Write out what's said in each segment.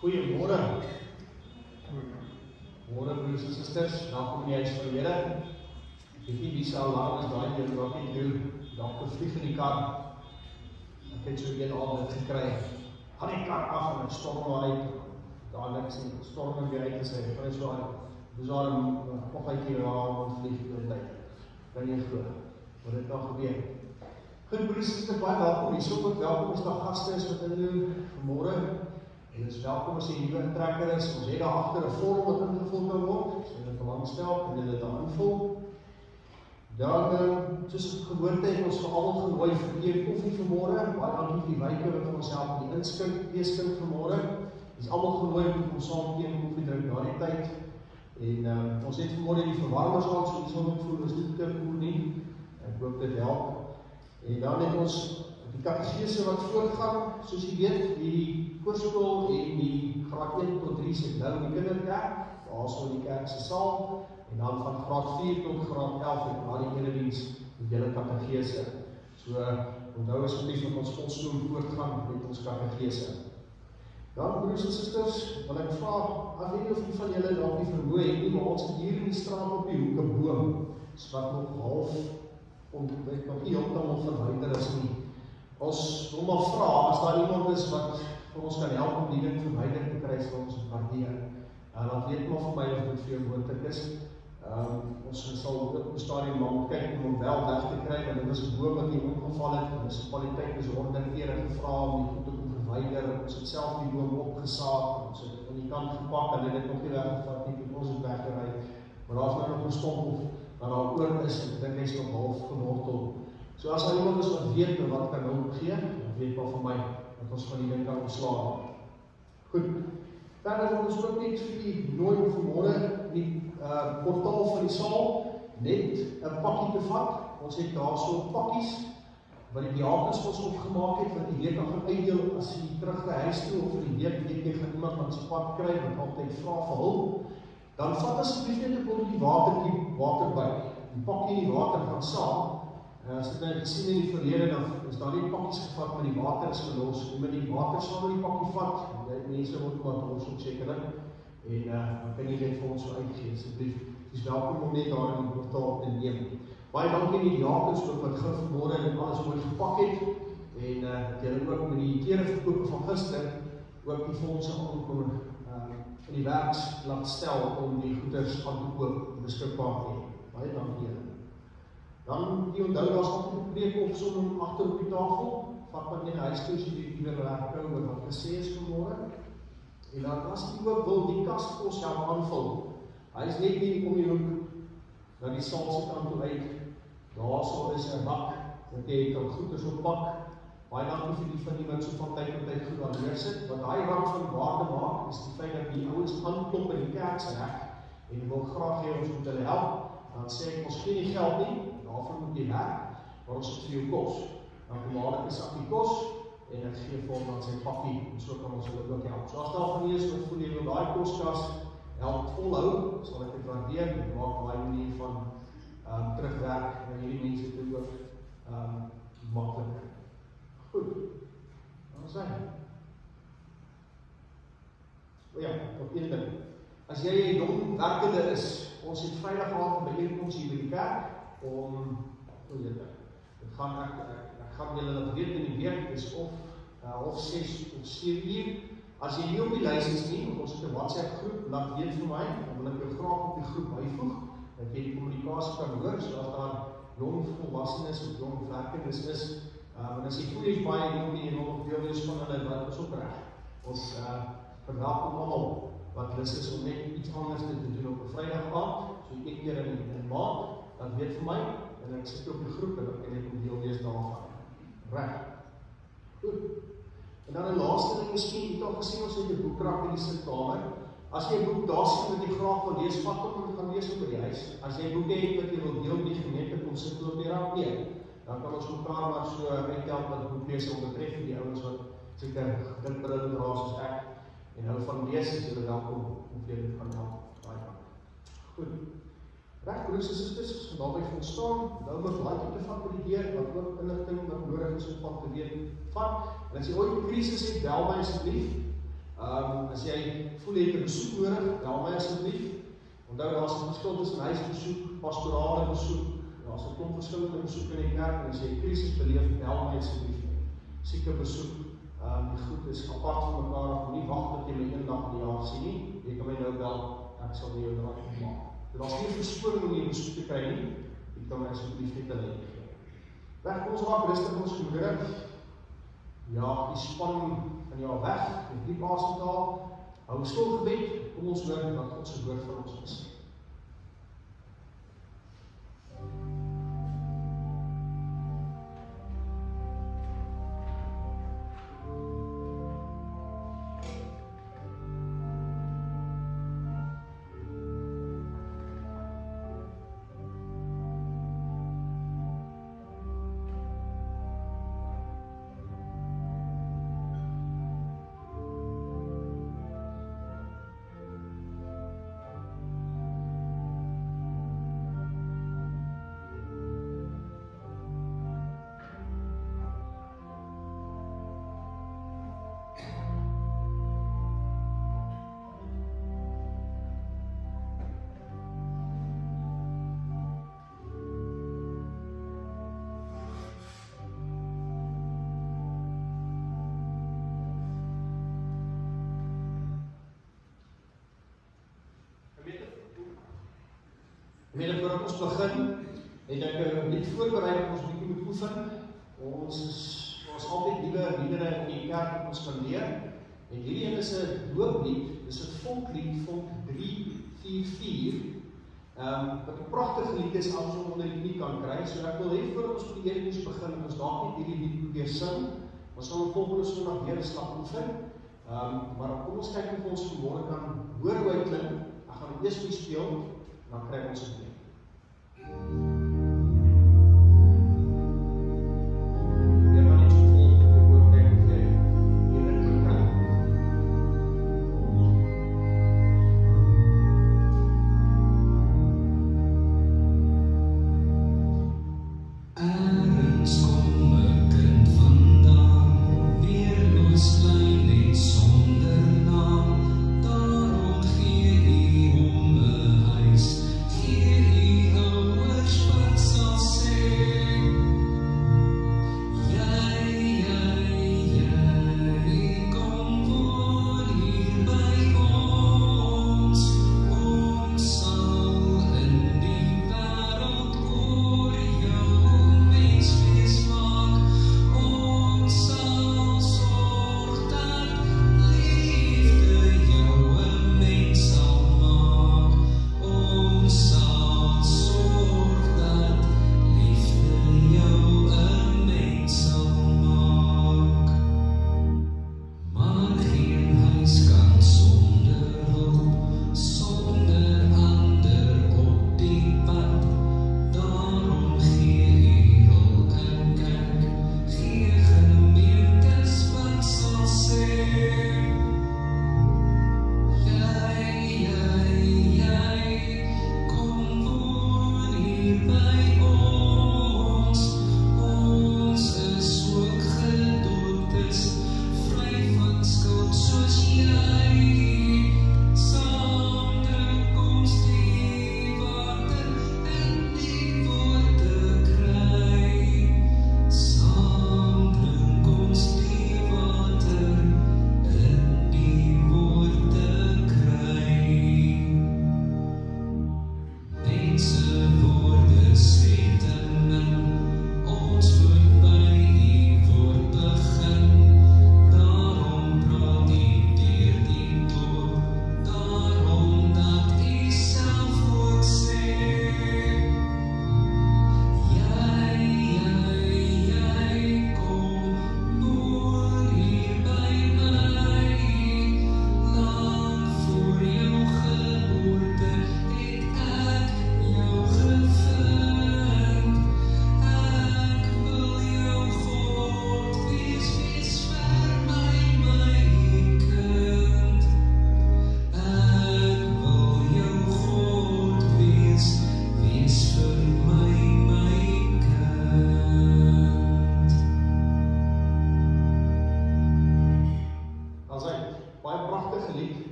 Goeiemôre. Môre broers en susters, welkom in die huis van die Here. Ek weet nie wie se alarm is daai deur wat ek doen. Dalk vlieg in die kar. Ek het so een al dit gekry. Gaan die kar af en ek storm uit. Daar niks en storm weer uit te sê. Dit is waar. Dis daar 'n poggetjie daar wat vlieg die tyd. Kan jy glo? Wat het daar gebeur? Goed broers en susters, baie welkom. Hier so welkom as daar gaste is wat indoen vanmôre. En is welkom as jy nuwe intrekker is. Ons het daar agter 'n vorm wat ingevul kan word. As jy dit belangstel, kan jy dit daar invul. Dan, soos gewoonte het ons vir almal genooi vir een koffie vanmôre. Baie dankie vir die wyke wat ons help met die inskink vanmôre. Dis almal genooi om saam een koffie drink na die tyd. En ons het vanmôre die verwarmers aan, so die son voel is nie te koel nie. Ek hoop dit help. En dan het ons die katedese wat voortgaan, soos jy weet, die koorskool en die graad 1 tot 3 sit nou in die kinderkerk, daar is in die kerk se saal, en dan van graad 4 tot graad 11 en na die erediens die hele katedese. So, onthou asseblief dat ons godsdienst voortgaan met ons katedese. Dan, broers en susters, wil ek vra, ek weet nie of die van julle dalk nie vermoë het nie, maar ons het hier in die straat op die hoek 'n boom, wat nog half, weet nog nie heeltemal verwyder is nie. Ons wil maar vra, as daar iemand is wat vir ons kan help om die ding verwyder te kry, sal ons het waardeer. Dan weet maar vir my of dit vir jou moontlik is. Ons sal op 'n stadium maar kyk om hom wel weg te kry, want dit is 'n boom wat nie omgeval het, en munisipaliteit is 100 kere gevra om die goed te kom verwyder. Ons het self die boom opgesaag, ons het aan die kant gepak, en dit het nog nie weggevat nie, ons het weggery. Maar daar is nou nog 'n stomp of wat daar oor is, en ek dink hy is nog half gewortel. So as daar iemand is wat weet wat kan hulp gee, dan weet maar van my, dat ons van die ding kan ontslaan. Goed, verder wil ons ook net vir die nooi om vanmôre die portaal van die saal net 'n pakkie te vat. Ons het daar so pakkies wat die diakens ons opgemaak het, wat die week dan gaan uitdeel as jy terug by huis toe, of vir die week weet jy gaan iemand wat se pad kry, wat altyd vra vir hulp. Dan vat asseblief net 'n botteltjie water by. Die pakkie in die water gaan saam. As dit nou gesien in die verlede, dan is daar nie pakkies gevat, maar die water is gelos. Jy moet die water saam met die pakkie vat. Die mense word maar ons ook sekerlik. En dan kan jy dit vir ons so uitgee, asseblief. Dis welkom om net daar in die portaal te neem. Baie dankie aan die diakens ook wat gou vanmôre en alles mooi gepak het. En dat julle ook met die klere verkoop van gister ook die fondse aankom in die werks laat stel om die goeders aan te koop beskikbaar te hê. Baie dankie julle. Dan die onthou, daar is altyd 'n preek opsom agter op die tafel. Vat maar net huis toe as jy die nuwe werk oor wat gesê is vanmôre. En dan as jy ook wil die kaskos help aanvul. Hy is net nie om die hoek na die saal se kant toe uit. Daarso is 'n bak wat jy kan goeders oppak. Baie dankie vir die van die wat so van tyd tot tyd goed daar neersit. Wat daai rang van waarde maak, is die feit dat die ouens aanklop in die kerk se reg en wil graag hê ons moet hulle help. Dan sê ek, ons gee nie geld nie, daarvoor moet jy werk, maar ons het vir jou kos. Dan kom maar 'n sakkie kos en ek gee vir hom dan sy pakkie, en so kan ons hulle ook help. So as daar van is, of voel jy wil daai koskas help volhou, sal ek dit waardeer, en maak daai manier van terugwerk na hierdie mense toe ook maklik. Goed, dan is hy. O ja, op een ding. As jy 'n jong werkende is, ons het Vrydag aand 'n byeenkoms hier by die kerk om, ek gaan julle laat weet in die week, is of 6:30 of 7:00. As jy nie op die lys is nie, ons het 'n WhatsApp groep, laat weet vir my, dan wil ek jou graag op die groep byvoeg, dat jy die kommunikasie kan hoor, so as daar jong volwassenes of jong werkendes is, en as jy voel jy is baie jong en jy wil nog deel wees van hulle, wat is ook reg. Ons verwelkom almal wat lus is om net iets anders te doen op 'n Vrydag aand, so 1 keer in 'n maand, dan weet vir my, en ek sit op die groep en dan kan ek om deel wees daarvan. Reg. Goed. En dan 'n laaste ding, miskien het jy al gesien, ons het 'n boekrak in die sitkamer. As jy 'n boek daar sien wat jy graag wil lees, vat hom en gaan lees op by die huis. As jy boeke het wat jy wil deel met die gemeente, kom sit op die rak neer. Dan kan ons mekaar maar so uithelp wat boekleesing betref, die ouens wat seker dit bril dra soos ek. En hou van lees, is julle welkom om vir julle van help. Baie dankie. Goed. Reg, broers en susters, ons gaan daarby volstaan. Nou moet laaitjie te vat by die deur, wat ook inligting wat nodig is om van te weet van. En as jy ooit 'n krisis het, bel my asseblief. As jy voel jy het 'n besoek nodig, bel my asseblief. Onthou, daar is 'n verskil tussen huisbesoek, pastorale besoek, daar is 'n klomp verskillende besoeke in die kerk, en as jy 'n krisis beleef, bel my asseblief. Sieke besoek, die goed is apart van mekaar, of nie wag dat jy my een dag in die jaar sien nie, jy kan my nou bel, ek sal vir jou draai maak. Daar is geen verskoning om jy besoek te kry nie, ek kan my asseblief net alleen gee. Weg, kom ons raak rustig ons gemoedere, ja, die spanning van jou weg, die diep asemhaal, hou stil gebed, kom ons hoor wat God se woord vir ons is. Voordat ons begin, het ek 'n lied voorberei wat ons bietjie moet oefen. Ons altyd nuwe liedere in die kerk wat ons kan leer. En hierdie een is 'n looplied, dis 'n volklied, volk 344. Wat 'n pragtige lied is as ons onder die knie kan kry. So ek wil hê voordat ons met die erediens begin, ons dalk net hierdie lied probeer sing. Ons sal volgende Sondag weer 'n stap oefen. Maar kom ons kyk of ons vanmôre kan hoor hoe hy klink. Ek gaan dit eers speel, dan kry ons dit. Hier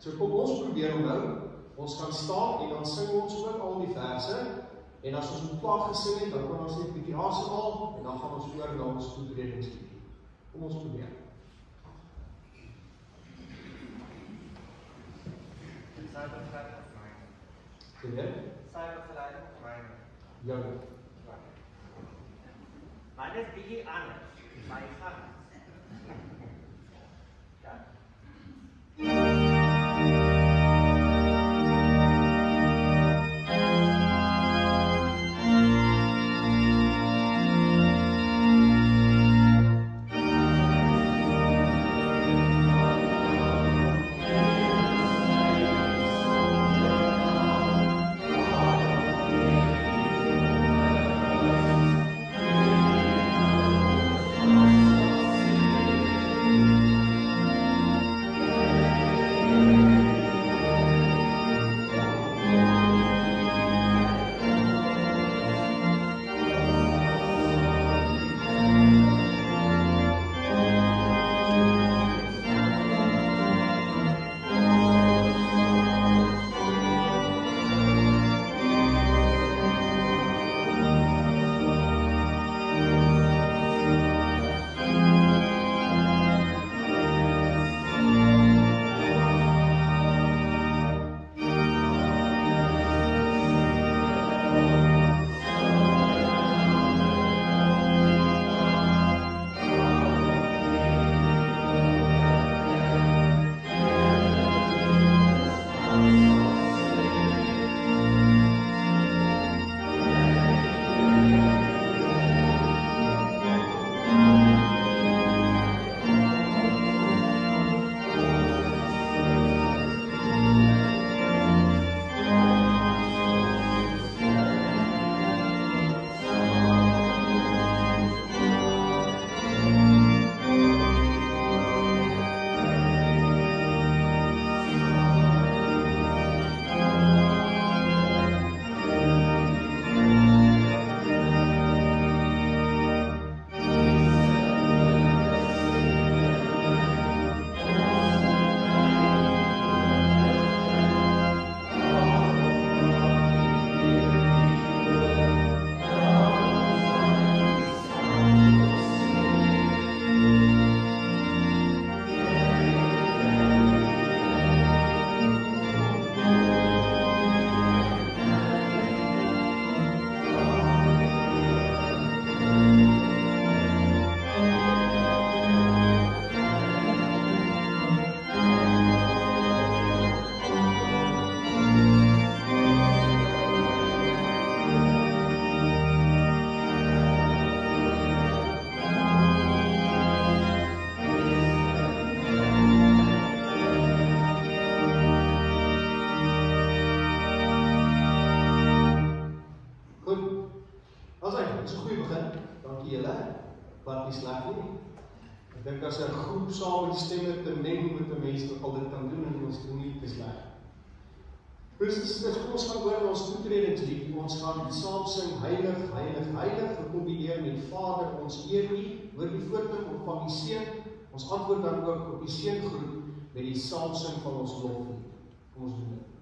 So kom ons probeer nou, ons gaan staan en dan sing ons ook al die verse, en as ons klaar gesing het, dan kan ons net 'n bietjie asemhaal, en dan gaan ons oor na ons toetredingslied. Kom ons probeer. Cyberverleiding of myne. Probeer? Cyberverleiding of myne. Jou. Myne is bietjie anders. My gaan. Ja. Ek dink as 'n groep saam met stemme te meng met 'n mens wat al dit kan doen en ons doen nie te sleg. Dus ons gaan oor ons toetredingslied, ons gaan saam sing heilig, heilig, heilig, gekombineer met Vader, ons eer U, hoor die voorklim ontvang die seën, ons antwoord dan ook op die seëngroet met die saamsing van ons loflied. Kom ons doen dit.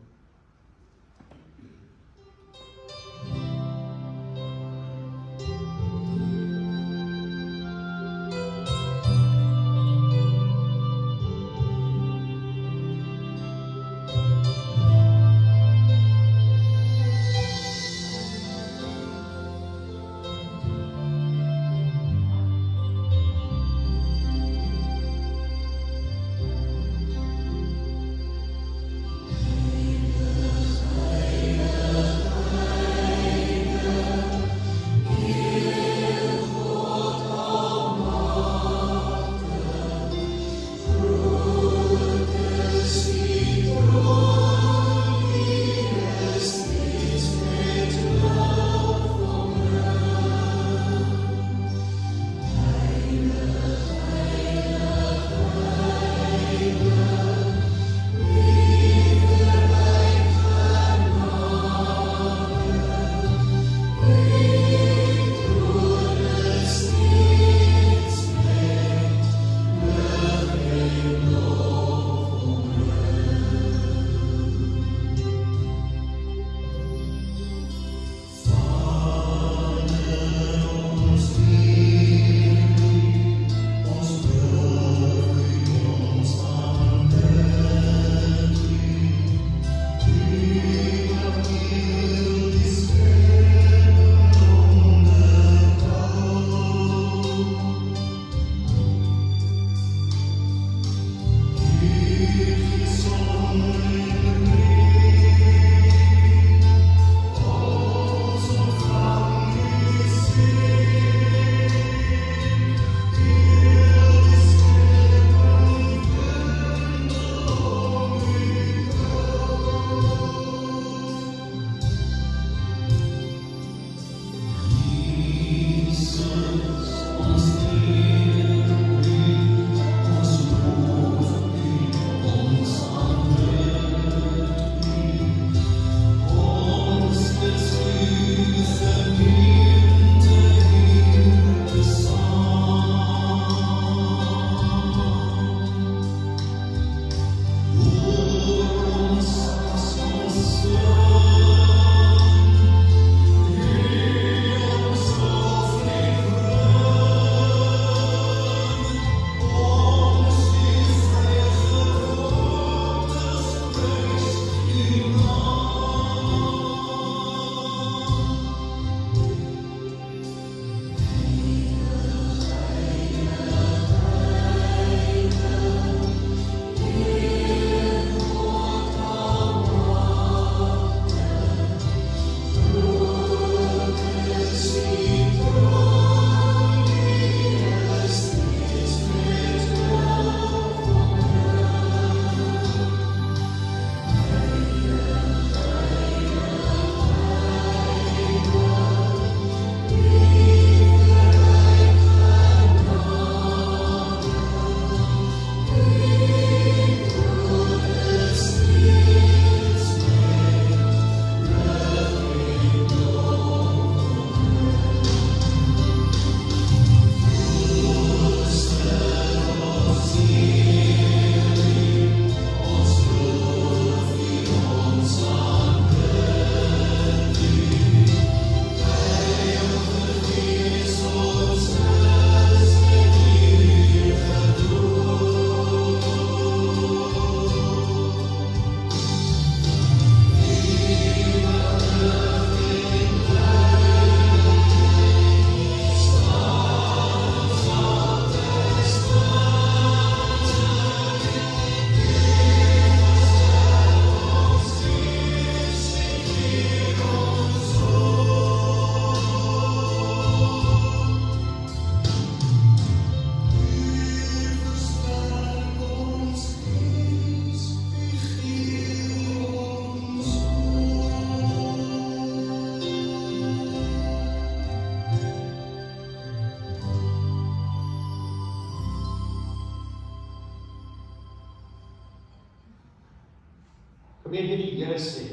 Wanneer jy die Here sê,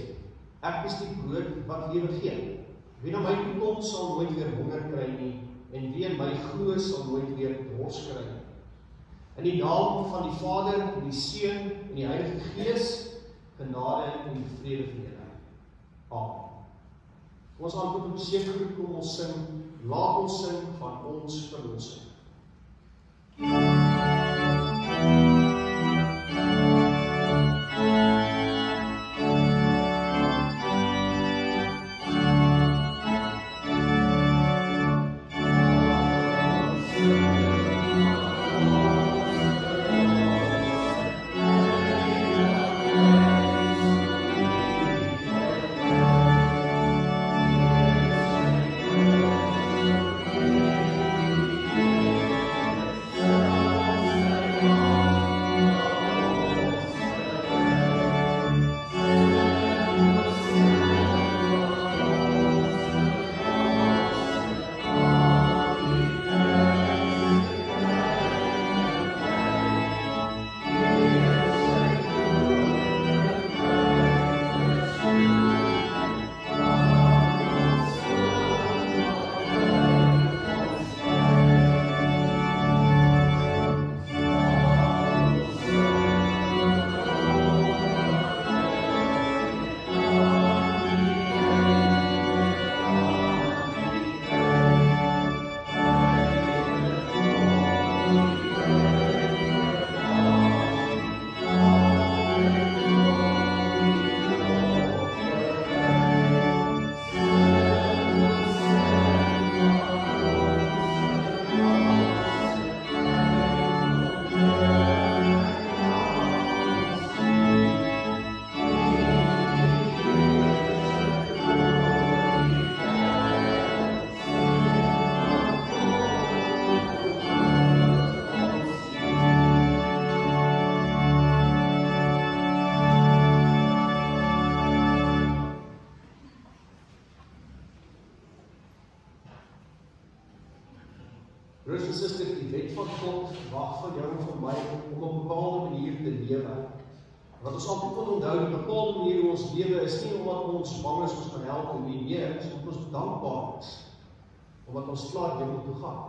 ek is die brood wat lewe gee. Wie na my toe kom sal nooit weer honger kry nie, en wie in my glo sal nooit weer dors kry nie. In die naam van die Vader, en die Seun, en die Heilige Gees, genade en vrede vir julle. Amen. Ons antwoord op sekerlik kom ons sing, laat ons sing van ons verlossing. Broers en susters, die wet van God wag van jou en van my om op 'n bepaalde manier te lewe. Wat ons altyd moet onthou, die bepaalde manier hoe ons lewe is nie omdat ons bang is ons kan help en nie, nee, is omdat ons dankbaar is, omdat ons klaar hemel toe gaan.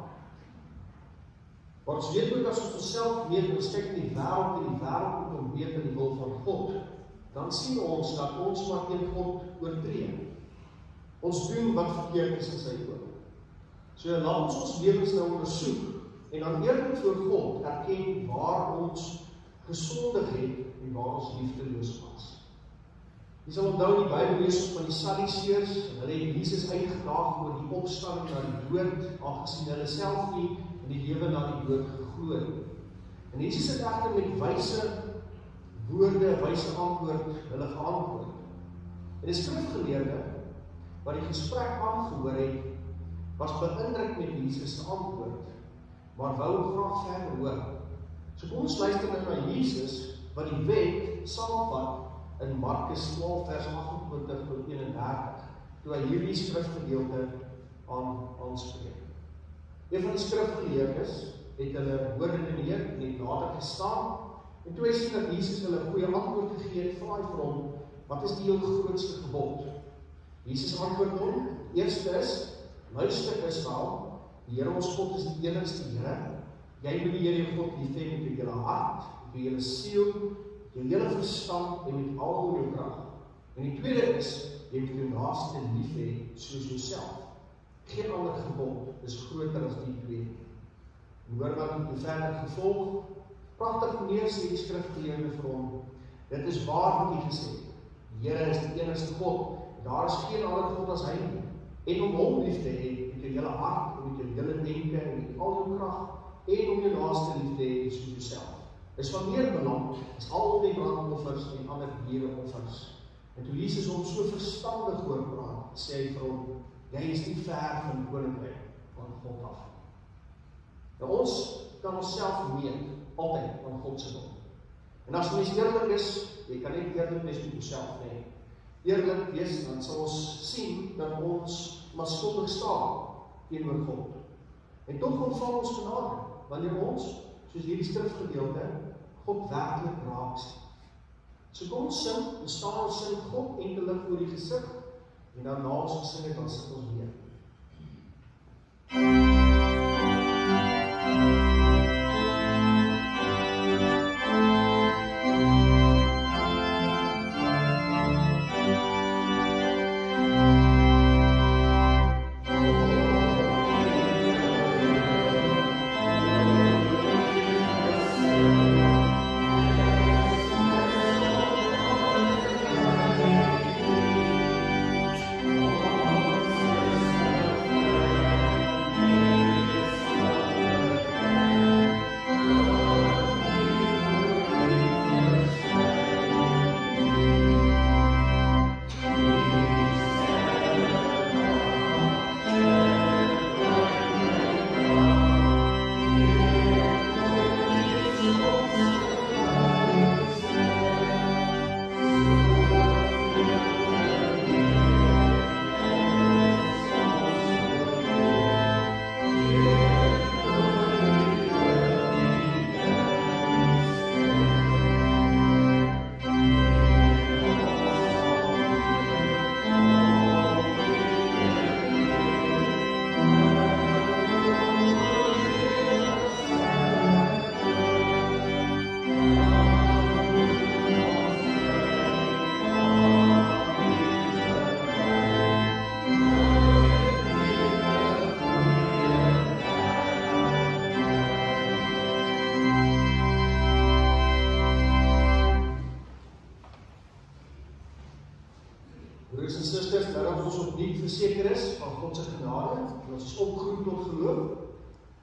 Maar ons weet ook as ons onsself meet en ons kyk in die wêreld moet ontbeet in die wil van God, dan sien ons dat ons maar teen God oortree. Ons doen wat verkeerd is in sy oë. So laat ons lewens nou ondersoek en dan eerlik voor God erken waar ons gesondig het en waar ons liefdeloos was. Jy sal onthou die Bybel lees van die Sadduseërs, en hulle het Jesus uitgedaag oor die opstanding na die dood, aangesien hulle self nie in die lewe na die dood geglo het. En Jesus het egter met wyse woorde, wyse antwoord hulle geantwoord. En die skrifgeleerde wat die gesprek aangehoor het, was beïndruk met Jesus se antwoord, maar wou graag verder hoor. So kom ons luister na Jesus, wat die wet saamvat in Markus 12 vers 28 tot 31, toe hy hierdie skrifgedeelte aanspreek. Een van die skrifgeleerdes het hulle hoor redeneer en het nader gestaan, en toe hy sien dat Jesus hulle 'n goeie antwoord gegee het, vra hy vir hom, wat is die heel grootste gebod? Jesus antwoord hom, eerste is, luister Israel, die Here ons God is die enigste Here. Jy moet die Here jou God lief hê met jou hele hart, met jou hele siel, jou hele verstand en met al jou krag. En die tweede is, jy moet jou naaste lief hê soos jouself. Geen ander gebod is groter as die twee. En hoor wat die verder gevolg, pragtig meneer sê die skrifgeleerde vir hom, dit is waar wat jy gesê het. Die Here is die enigste God, daar is geen ander God as hy nie. En om hom lief te hê met jou hele hart, en met jou hele denke, en met al jou krag, en om jou naaste lief te hê soos jouself. Is van meer belang as al die brandoffers en ander diereoffers. En toe Jesus hom so verstandig hoor praat, sê hy vir hom, jy is nie ver van die koninkryk van God af. Nou ons kan onsself meet, altyd aan God se wil. En as mens eerlik is, jy kan nie eerlik wees met jouself nie. Eerlik wees, dan sal ons sien dat ons maar skuldig staan teenoor God. En tog ontvang ons genade, wanneer ons, soos hierdie skrifgedeelte, God werklik raak sien. So kom ons sing, ons staan ons sing God enkelik voor die gesig, en dan na ons gesing het, dan sit ons weer. Broers en susters, dat ons opnieuw verseker is van God se genade, en ons is opgeroep tot geloof,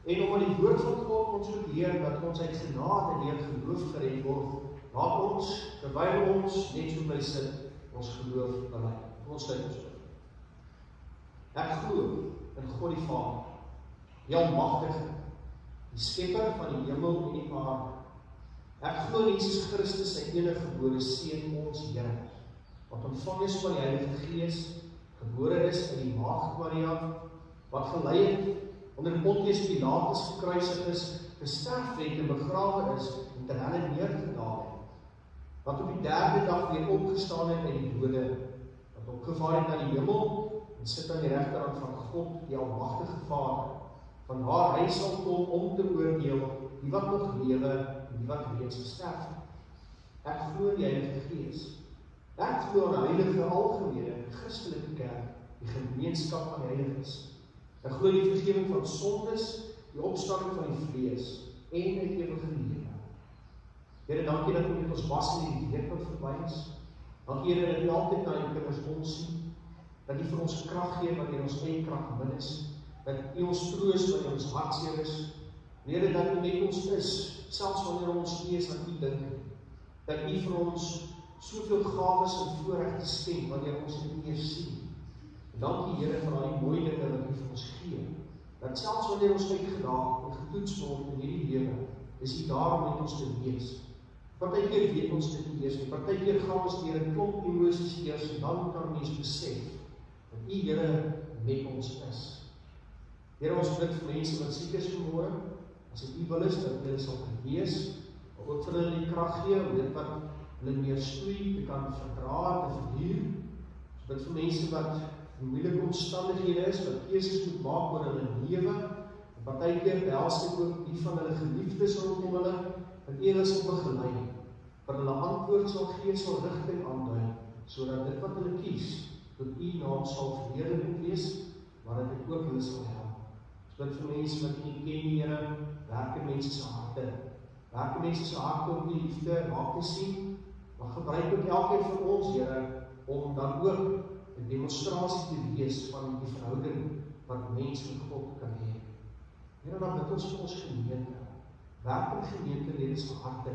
en omdat die woord van God ons moet leer, dat ons uit genade deur geloof gered word, laat ons, terwyl ons net so bly sit, ons geloof bely. Ons sluit ons oor. Ek glo in God die Vader, die Almagtige, die skepper van die hemel en die aarde. Ek glo in Jesus Christus, sy enige gebore Seun, ons Here, wat ontvang is van die Heilige Gees, gebore is in die Maagd Maria, wat gelei het, onder Pontius Pilatus gekruisig is, gesterf het en begrawe is, en ter helle neergedaal het, wat op die derde dag weer opgestaan het uit die dode, wat opgevaar het na die hemel, en sit aan die regterhand van God, die Almagtige Vader, van waar hy sal kom om te oordeel, die wat nog lewe, en die wat reeds gesterf het. Ek glo in die Heilige Gees. Ek glo in die heilige algemene, die Christelike kerk, die gemeenskap van die heiliges. Ek glo in die vergifnis van sondes, die opstanding van die vlees, en die ewige lewe. Here, dankie dat U met ons was in die week wat verby is. Dankie, Here, dat U altyd na U kinders omsien, dat U vir ons krag gee wanneer ons eie krag min is, dat U ons troos wanneer ons hartseer is, Here, dat U met ons is, selfs wanneer ons nie eens aan U dink, dat U vir ons soveel gawes en voorregte skenk wanneer ons dit nie eens sien. En dankie, Here, vir al die mooi dinge wat U vir ons gee, dat selfs wanneer ons uitgedaag en getoets word in hierdie lewe, is U daar om met ons te wees. Partykeer weet ons dit nie eers nie, partykeer gaan ons deur 'n klomp emosies eers, en dan kan mens besef dat U, Here, met ons is. Here, ons bid vir mense wat siek is vanmôre, as dit U wil is, dat hulle sal genees, maar ook vir hulle die krag gee, om dit wat hulle meer stoei, te kan verdra, te verduur. Ons bid vir mense wat in moeilike omstandighede is, wat keuses moet maak oor hulle lewe, en partykeer behels dit ook die van hulle geliefdes rondom hulle, dat U hulle sal begelei, vir hulle antwoord sal gee, sal rigting aandui, sodat dit wat hulle kies, tot U naam sal verheerlik wees, maar dat dit ook hulle sal help. Ons bid vir mense wat U ken, Here, werk in mense se harte, werk in mense se harte om die liefde raak te sien, maar gebruik ook elkeen van ons, Here, om dan ook 'n demonstrasie te wees van die verhouding wat mens met God kan hê. Here, dan bid ons vir ons gemeente, werk in gemeentelede se harte.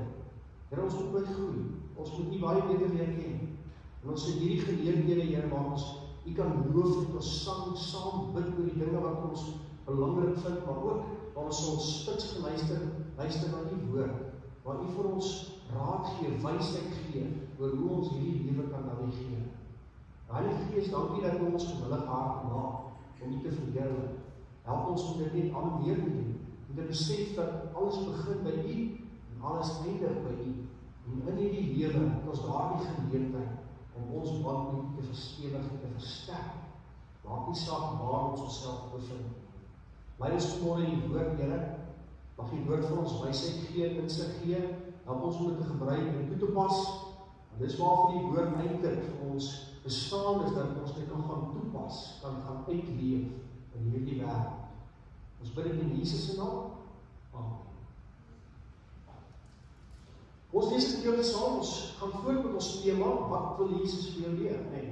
Here, ons moet groei, ons moet U baie beter leer ken. En ons het hierdie geleenthede, Here, waar ons U kan loof en ons saam bid oor die dinge wat ons belangrik vind, maar ook waar ons ons spits luister na U woord, waar U vir ons raad gee, wysheid gee, oor hoe ons hierdie lewe kan navigeer. Heilige Gees, dankie dat U ons gewillig hart maak, om U te verheerlik. Help ons om dit net aanleer te doen, om te besef dat alles begin by U, en alles eindig by U. En in hierdie lewe het ons daardie geleentheid om ons band met te verstewig en te versterk. Maak nie saak waar ons onsself bevind. Lei ons vanmôre in die woord, Here, mag die woord vir ons wysheid gee, insig gee, help ons om dit te gebruik en toe te pas. En dis waarvoor die woord eintlik vir ons bestaan is, dat ons dit kan gaan toepas, kan gaan uitleef in hierdie wêreld. Ons bid dit in Jesus se naam. Amen. Ons lees gedeelte saam, ons gaan voort met ons tema, wat wil Jesus vir jou leer? Nee.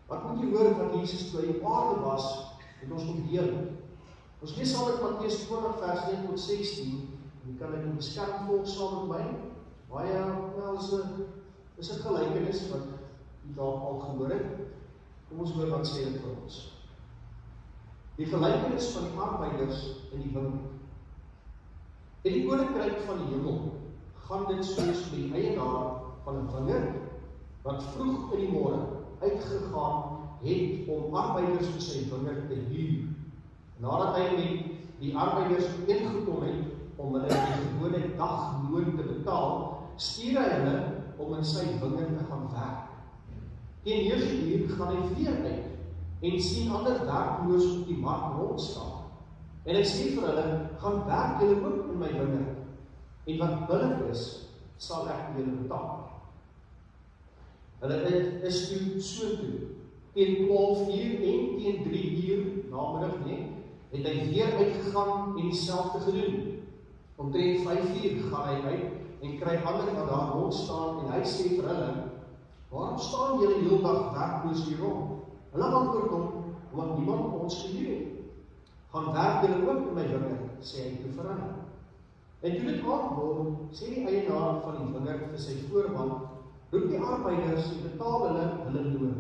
Wat moet jy hoor wat Jesus toe hy op aarde was, het ons kom deel? Ons lees saam met Matteus 20 vers 1 tot 16, en jy kan dit in die skerm volg saam met my. Baie, is 'n gelykenis wat jy dalk al gehoor het. Kom ons hoor wat sê dit vir ons. Die gelykenis van die arbeiders in die wingerd. In die koninkryk van die hemel gaan dit soos die eienaar van 'n wingerd wat vroeg in die môre uitgegaan het om arbeiders vir sy wingerd te huur. Nadat hy met die arbeiders ingekom het om hulle die gewone dagloon te betaal, stuur hy hulle om in sy wingerd te gaan werk. Teen 9 uur gaan hy weer uit en sien ander werkloos op die mark rondstaan. En hy sê vir hulle, gaan werk julle ook in my wingerd, en wat billik is, sal ek julle betaal. Hulle is toe so toe, teen 12 uur en teen 3 uur namiddag, het hy weer uitgegaan en dieselfde gedoen. Omtrent 5 uur gaan hy uit en kry ander wat daar rond staan en hy sê vir hulle, waarom staan julle die hele dag werkloos hier rond? Hulle antwoord hom, omdat niemand ons gehuur het. Gaan werk julle ook in my wingerd, sê hy toe vir hulle. En toe dit aanword, sê die eienaar van die wingerd vir sy voorman, roep die arbeiders en betaal hulle loon.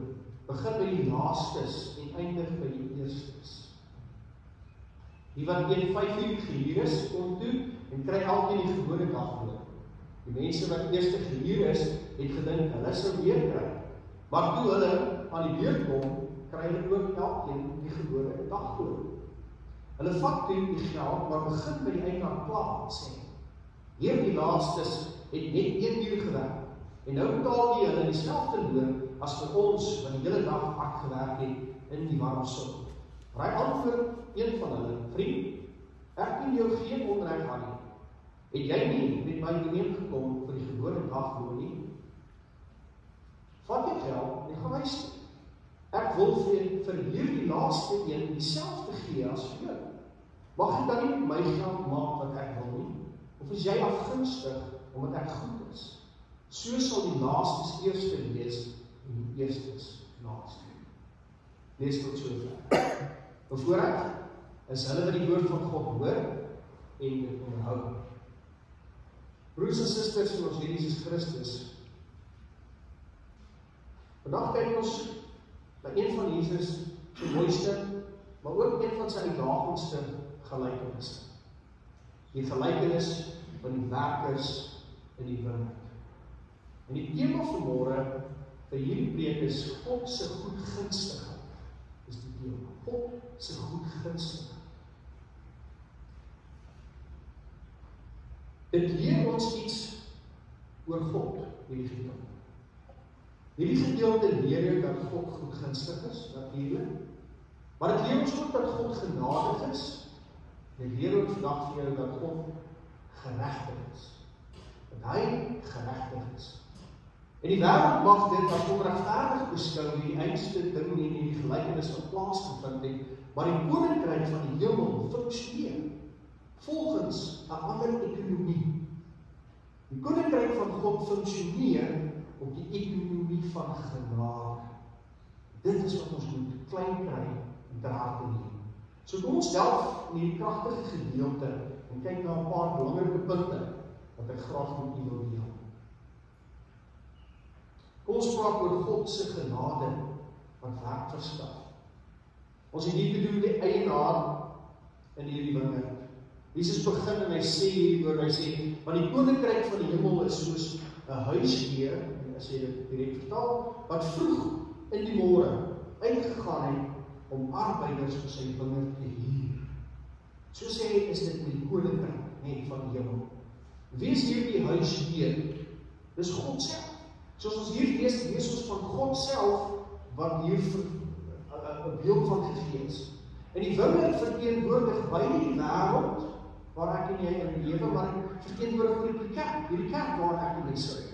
Begin by die laastes en eindig by die eerstes. Die wat teen 5 uur gehuur is, kom toe en kry elkeen die gewone dagloon. Die mense wat eerste gehuur is, het gedink hulle sou meer kry. Maar toe hulle aan die beurt kom, kry hulle ook elkeen die gewone dagloon. Hulle vat toe die geld, maar begin by die eienaar kla, sê: hier die laastes het net 1 uur gewerk, en nou betaal jy hulle dieselfde loon as vir ons wat die hele dag hard gewerk het in die warm son. Maar hy antwoord een van hulle: vriend, ek doen jou geen onreg aan nie. Het jy nie met my ooreengekom vir die gewone dagloon nie? Vat die geld en gaan huis toe. Ek wil vir hierdie laaste een dieselfde gee as vir jou. Mag jy dan nie my geld maak wat ek wil nie? Of is jy afgunstig omdat ek goed is? So sal die laastes eerste wees en die eerstes laaste. Lees tot sover. Bevoorreg is hulle wat die woord van God hoor en dit onderhou. Broers en susters in ons Here Jesus Christus, vandag kyk ons na een van Jesus se mooiste, maar ook een van sy uitdagendste gelykenisse. Die gelykenis van die werkers in die wingerd. En die tema vanmôre vir hierdie preek is God se goedgunstigheid. Dis die tema. God se goedgunstigheid. Dit leer ons iets oor God, hierdie gedeelte. Hierdie gedeelte leer jou dat God goedgunstig is, natuurlijk. Maar dit leer ons ook dat God genadig is. Dit leer ons vandag vir jou dat God geregtig is. Dat hy geregtig is. En die wêreld mag dit as onregverdig beskou die einste ding in die gelykenis wat plaasgevind het, maar die koninkryk van die hemel funksioneer volgens 'n ander ekonomie. Die koninkryk van God funksioneer op die ekonomie van genade. Dit is wat ons moet klein kry en te harte neem. So kom ons delf in die kragtige gedeelte en kyk na 'n paar belangrike punte wat ek graag met u wil deel. Kom ons praat oor God se genade wat werk verskaf. Ons het hier te doen met die eienaar in hierdie wingerd. Jesus begin en hy sê hieroor, hy sê, want die koninkryk van die hemel is soos 'n huisheer, en as jy dit direk vertaal, wat vroeg in die môre uitgegaan het om arbeiders vir sy wingerd te huur. So sê hy, is dit met die koninkryk van die hemel. Wie is hierdie huisheer? Dis God self. Soos ons hier lees ons van God self, wat hier 'n beeld van gegee is. En die wingerd verteenwoordig beide die wêreld, waar ek en jy in lewe, maar verteenwoordig ook die kerk, hierdie kerk waar ek en jy sit,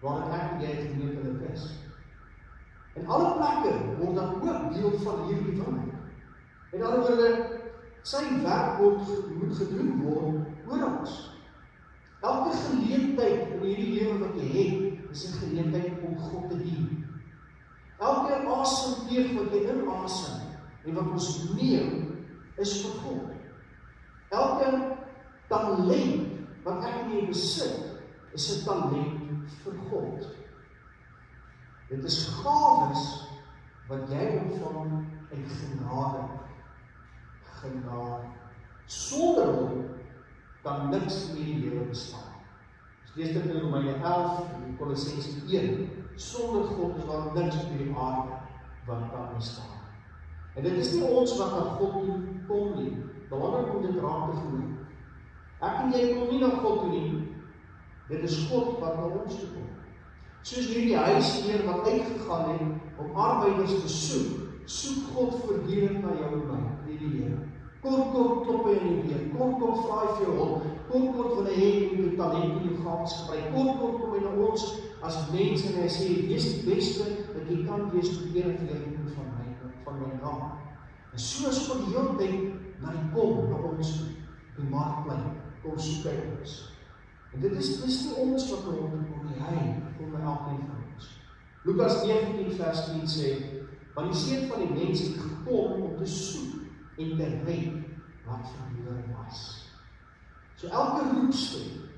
waar ek en jy gemeentelik is. En alle plekke word dan ook deel van hierdie wingerd. En ander woorde, sy werk moet gedoen word oor ons. Elke geleentheid in hierdie lewe wat jy het, is 'n geleentheid om God te dien. Elke asemteug wat jy inasem en wat ons neem, is vir God. Elke talent wat ek en jy besit, is 'n talent vir God. Dit is gawes wat jy ontvang uit genade. Genade. Sonder hom kan niks in die lewe bestaan. Ons lees dit in Romeine 11 en Kolossense 1. Sonder God is daar niks op hierdie aarde wat kan bestaan. En dit is nie ons wat na God toe kom nie. Belangrik om dit raak te voel. Ek en jy kom nie na God toe nie. Dit is God wat na ons toe kom. Soos hierdie huisheer wat uitgegaan het om arbeiders te soek God voortdurend na jou en my, hierdie lewe. Kort klop hy in die deur, kort vra hy vir jou hulp, kort wil hy hê jy moet talent en jou gawes gebruik, kort kom hy na ons as mense en hy sê, wees die beste wat jy kan wees tot eer en verheerliking van my naam. En so is God die hele tyd na die kom na ons toe, die markplein, kom soek hy ons. En dit is nie ons wat na hom toe kom nie, hy kom na elkeen van ons. Lukas 19 vers 10 sê, want die Seun van die mens het gekom om te soek en te red wat verlore was. So elke roepstem,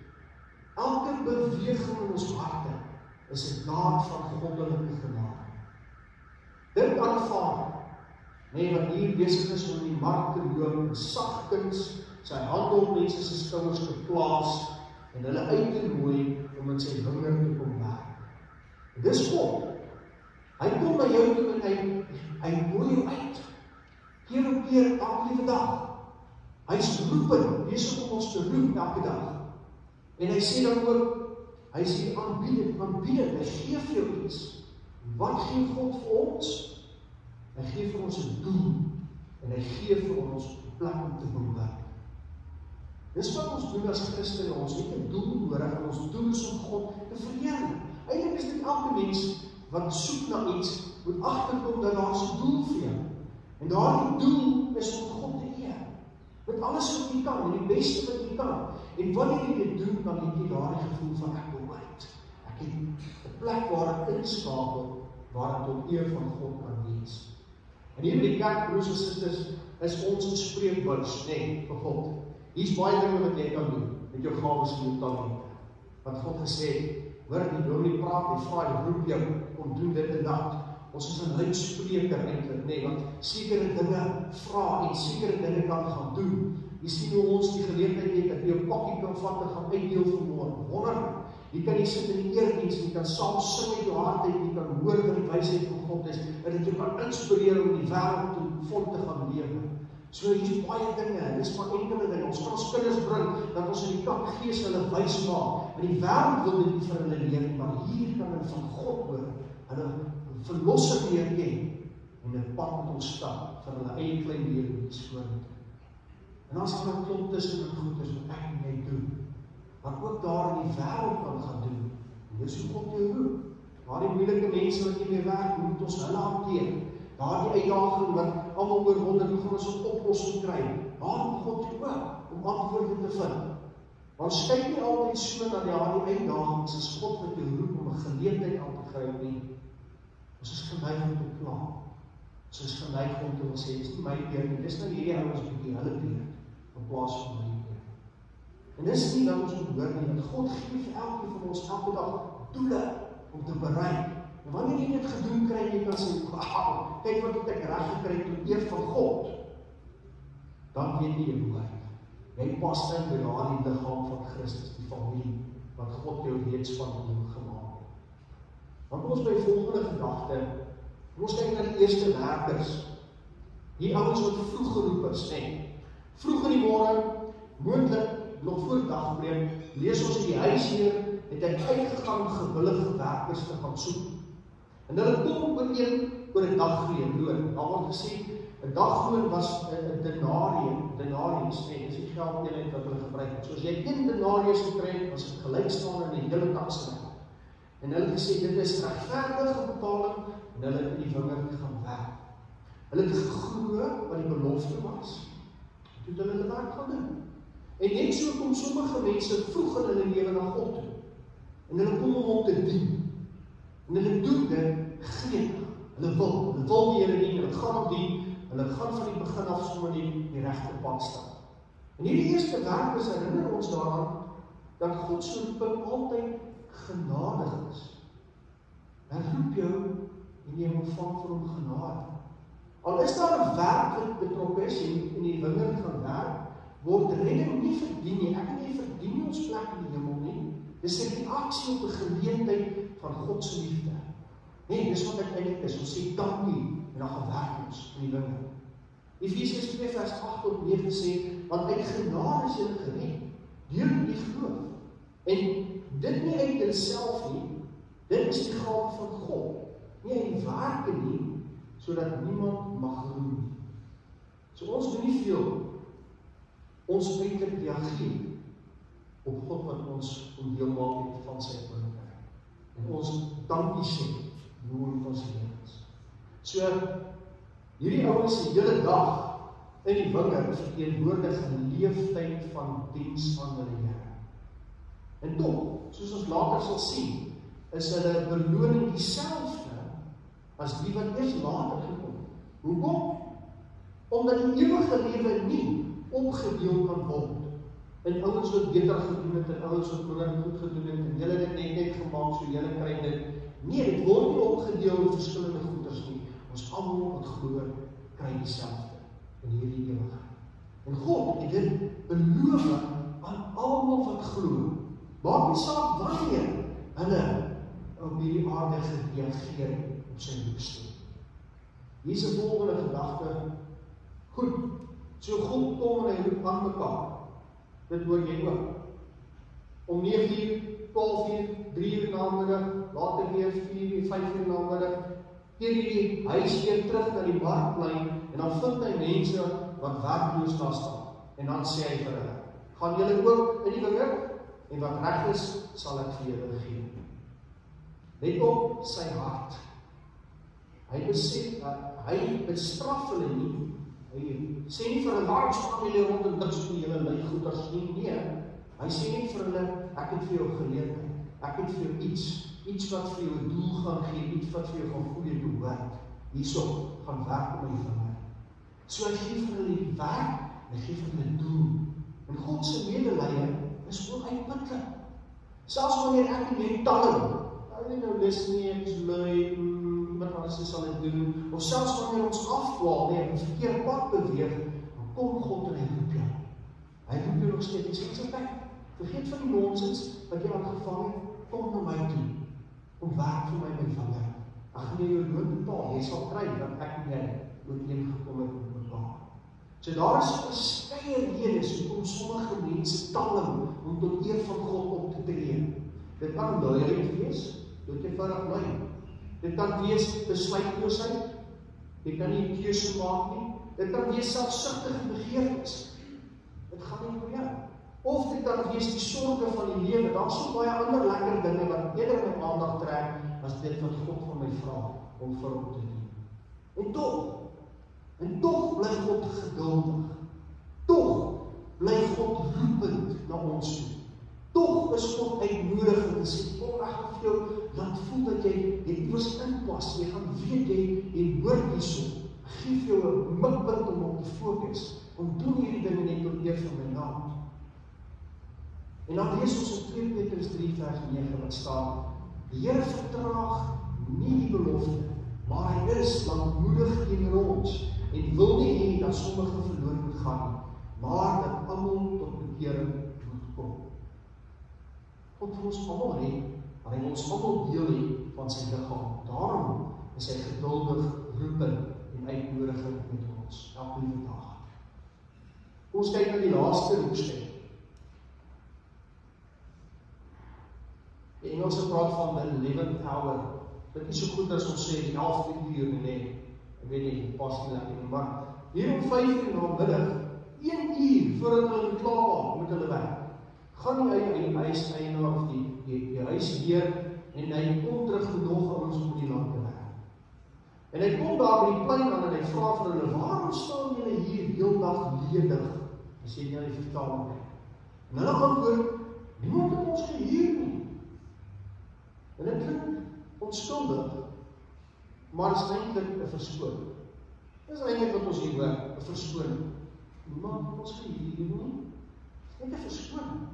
elke beweging in ons harte is 'n daad van goddelike genade. Dink aan 'n vader, wat hier besig is om die mark te loop, sagkens sy hande op mense se skouers te plaas en hulle uit te nooi om in sy wingerd te kom werk. Dis God. Hy kom na jou toe en hy nooi jou uit. Keer op keer, elke liewe dag. Hy is roepend, besig om ons te roep elke dag. En hy sê dan ook, hy sê aanbied, hy gee vir jou iets. Wat gee God vir ons? Hy gee vir ons 'n doel, en hy gee vir ons 'n plek om te behoort. Dis wat ons doen as Christene, ons het 'n doel nodig, en ons doel is om God te verheerlik. Eintlik is dit elke mens wat soek na iets, moet agterkom dat daar 'n doel vir jou. En daardie doel is om God te eer. Met alles wat jy kan, en die beste wat jy kan. En wanneer jy dit doen, dan het jy daardie gevoel van ek behoort. Ek het 'n plek waar ek inskakel, waar ek tot eer van God kan wees. En hier in die kerk, broers en susters, is ons 'n spreekbuis, vir God. Hier's baie dinge wat jy kan doen met jou gawes en jou talente. Wat God gesê het, hoor jy wil nie praat, jy vra, jy roep jou, kom doen dit en dat. Ons is 'n luidspreker eintlik, want sekere dinge vra en sekere dinge kan gaan doen. Jy sien hoe ons die geleentheid het dat jy 'n pakkie kan vat en gaan uitdeel vanmôre. Wonderlik. Jy kan hier sit in die eerdiens, jy kan saam sing uit jou hart uit, jy kan hoor wat die wysheid van God is, en dat jy kan inspireer om die wêreld te vol te gaan lewe. So hier's baie dinge, dis maar enkele dinge. Ons kan ons kinders bring, dat ons in die katekgees hulle wys maak. En die wêreld wil dit nie vir hulle leer nie, maar hier kan hulle van God hoor, hulle verlossing leer ken, en 'n pad met ons stap, vir hulle eie klein lewe skoon. En as ons 'n klomp tussen die goeders wat ek en jy doen, wat ook daar in die wêreld kan gaan doen, en dis hoe God jou roep. Daardie moeilike mense wat nie meer werk, moet ons hulle hanteer. Daardie uitdaging wat almal oor wonder, hoe gaan ons 'n oplossing kry? Daar moet God jou ook, om antwoorde te vind. Want ons kyk nie altyd so na daardie uitdagings as God wat jou roep om 'n geleentheid aan te gryp nie. Ons is geneig om te kla. Ons is geneig om te wil sê, dis nie my beurt nie, dis nou hierdie ouens bietjie hulle beurt, in plaas van my beurt. En dis nie dat ons moet hoor nie, dat God gee vir elkeen van ons elke dag doele om te bereik. En wanneer jy dit gedoen kry, jy kan sê, kyk wat het ek reg gekry tot eer van God. Dan weet jy behoort. Jy pas in by daardie liggaam van Christus, die familie, wat God jou reeds van hom gemaak het. Dan kom ons by volgende gedagte. Ons kyk na die eerste werkers. Die ouens wat vroeg geroep is, vroeg in die môre, moontlik nog voor dagbreek, lees ons die huisheer het hy uitgegaan gewillige werkers te gaan soek. En hulle kom oor 'n daggloon. Daar word gesê, 'n daggloon was 'n denarius, nee, dis die geldeenheid wat hulle gebruik het. So as jy 1 denarius gekry het, was dit gelykstaande aan 'n hele taksreg. En hulle het gesê, dit is regverdige betaling, en hulle het in die wingerd gaan werk. Hulle het geglo wat die belofte was, toe hulle hulle werk gaan doen. En net so kom sommige mense vroeg in hulle lewe na God toe. En hulle kom om hom te dien. En hulle doen dit gretig. Hulle wil die Here dien, hulle gaan hom dien, hulle gaan van die begin af sommer die regte pad stap. En hierdie eerste werkers herinner ons daaraan dat God se roeping altyd genadig is. Hy roep jou en jy ontvang vir hom genade. Al is daar 'n werk wat betrokke is en in die wingerd gaan werk, word redding nie verdien nie. Ek en jy verdien nie ons plek in die hemel nie. Dis 'n reaksie op 'n geleentheid van God se liefde. Nee, dis wat dit eintlik is. Ons sê dankie en dan gaan werk ons in die wingerd. Efesiërs 2 vers 8 tot 9 sê, want uit genade is julle gered, deur die geloof. En dit nie uit jouself nie, dit is die gawe van God. Nie uit werke nie, sodat niemand mag roem nie. So ons doen nie veel. Ons eintlik reageer op God wat ons onderdeel maak het van sy koninkryk. En ons dankie sê, hoe ons lewens. So, hierdie ouens die hele dag in die wingerd verteenwoordig 'n leeftyd van diens aan hulle Here. En tog, soos ons later sal sien, is hulle beloning dieselfde as die wat eers later gekom het. Hoekom? Omdat die ewige lewe nie opgedeel kan word in ouens wat beter gedoen het en ouens wat minder goed gedoen het en julle het net gemaak so julle kry dit. Nee, dit word nie opgedeel in verskillende goeders nie. Ons almal wat glo kry dieselfde in hierdie ewigheid. En God het dit beloof aan almal wat glo. Maak nie saak wanneer hulle op hierdie aarde gereageer op sy roepstem. Hier is 'n volgende gedagte. Goed, so God kom en hy roep aan mekaar. Dit hoor jy ook. Om 9:00, 12:00, 3:00 na middag, later weer 4:00, 5:00 na middag, keer hierdie huis weer terug na die markplein en dan vind hy mense wat werkloos daar staan. En dan sê hy vir hulle, gaan julle ook in die wingerd? En wat reg is, sal ek vir julle gee. Let op sy hart. Hy besef dat hy bestraf hulle nie. Hy sê nie vir hulle, waarom staan julle rond en diks vir julle leigoeders nie? Nee, hy sê nie vir hulle, ek het vir jou geleentheid. Ek het vir jou iets wat vir jou 'n doel gaan gee, iets wat vir jou gaan voel jy behoort. Hierso, gaan werk om my vinger. So hy gee vir hulle die werk, hy gee vir hulle 'n doel. En God se medelee is onuitputtlik. Selfs wanneer ek en jy talle, hy nou lus nie, ek is lui, wat anders sal dit doen, of selfs wanneer ons afdwaal, nee, op 'n verkeerde pad beweeg, dan kom God en hy roep jou. Hy roep jou nog steeds, hy sê, kyk, vergeet van die nonsens wat jy aangevang het, kom na my toe, kom werk vir my vinger. Ek gaan jy jou loon betaal, jy sal kry, dat ek en jy ooreengekom het met mekaar. So daar is verskeie redes hoekom sommige mense talm om tot eer van God op te tree. Dit kan luiheid wees, dood eenvoudig lui. Dit kan wees besluitloosheid, jy kan nie 'n keuse maak nie. Dit kan wees selfsugtige begeertes. Dit gaan nie oor jou. Of dit kan wees die sorge van die lewe. Daar is so baie ander lekker dinge wat eerder my aandag trek as dit wat God van my vra om vir hom te doen. En tog bly God geduldig. Tog bly God roepend na ons toe. Tog is God uitnodigend en sê, kom ek gaan vir jou laat voel dat jy iewers inpas, jy gaan weet jy hoort hierso. Ek gee vir jou 'n mikpunt om op te fokus, om doen hierdie dinge net tot eer van my naam. En dan lees ons in 2 Petrus 3 vers 9 wat staan, die Here vertraag nie die belofte, maar hy is lankmoedig teenoor ons en wil nie hê dat sommige verloor moet gaan, maar dat almal tot bekering moet kom. God wil ons almal hê, maar hy wil ons almal deel hê van sy liggaam. Daarom is hy geduldig, roepend en uitnodigend met ons elke liewe dag. Ons kyk na die laaste roepstem. Engelse praat van the 11th hour. Dit is so goed as ons sê die 11de uur, nee. Ek weet nie, pas nie lekker nie, maar hier om 5 uur namiddag, 1 uur voordat hulle klaar maak met hulle werk, gaan die huiseienaar of die huisheer en hy kom terug met nog ouens om die land te werk. En hy kom daar by die plein aan en hy vra vir hulle, waarom staan julle hier heeldag ledig? As jy nie die vertaling kyk. En hulle antwoord, niemand het ons gehuur nie. En dit klink onskuldig, maar is eintlik 'n verskoning. Dis eintlik wat ons hier hoor, 'n verskoning. Niemand het ons gehuur nie. Net 'n verskoning.